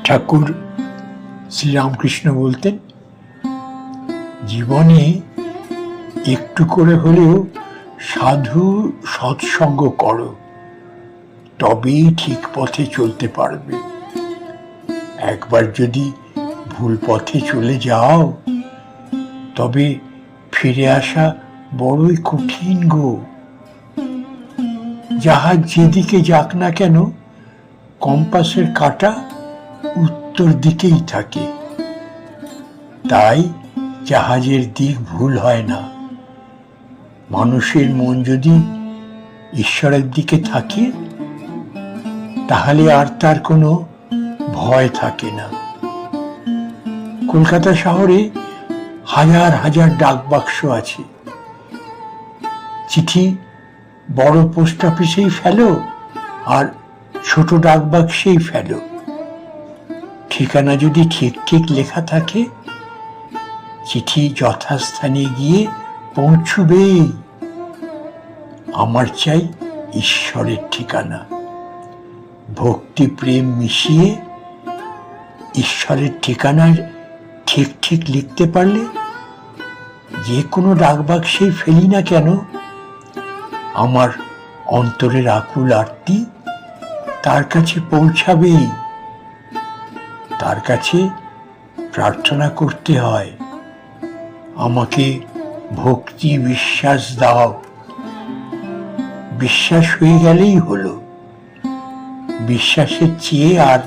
ঠাকুর শ্রীরামকৃষ্ণ বলতেন, জীবনে একটু করে হলেও সাধু সৎসঙ্গ করো, তবেই ঠিক পথে চলতে পারবে। একবার যদি ভুল পথে চলে যাও, তবে ফিরে আসা বড়ই কঠিন গো। জাহাজ যেদিকে যাক না কেন, কম্পাসের কাঁটা উত্তর দিকেই থাকে। তাই জাহাজের দিক ভুল হয় না। মানুষের মন যদি ঈশ্বরের দিকে থাকে, তাহলে আর তার কোনো ভয় থাকে না। কলকাতা শহরে হাজার হাজার ডাকবাক্স আছে। চিঠি বড় পোস্ট অফিসেই ফেলো আর ছোট ডাকবাক্সেই ফেলো। ঠিকানা যদি ঠিক ঠিক লেখা থাকে, চিঠি যথাস্থানে গিয়ে পৌঁছবেই। আমার চাই ঈশ্বরের ঠিকানা। ভক্তি প্রেম মিশিয়ে ঈশ্বরের ঠিকানায় ঠিক ঠিক লিখতে পারলে, যে কোনো ডাকবাক্সেই ফেলি না কেন, আমার অন্তরের আকুল আরতি তার কাছে পৌঁছাবেই। তার কাছে প্রার্থনা করতে হয়, আমাকে ভক্তি বিশ্বাস দাও। বিশ্বাস হয়ে গেলেই হলো। বিশ্বাসের চেয়ে আর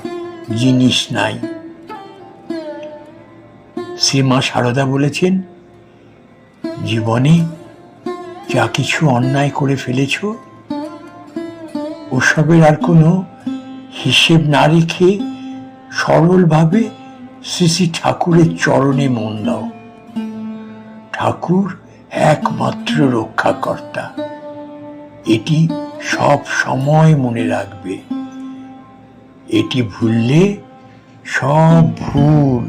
জিনিস নাই। শ্রীমা সারদা বলেছেন, জীবনে যা কিছু অন্যায় করে ফেলেছ, ওসবের আর কোনো হিসেব না রেখে সরলভাবে শ্রী শ্রী ঠাকুরের চরণে মন দাও। ঠাকুর একমাত্র রক্ষাকর্তা, এটি সব সময় মনে রাখবে। এটি ভুললে সব ভুল।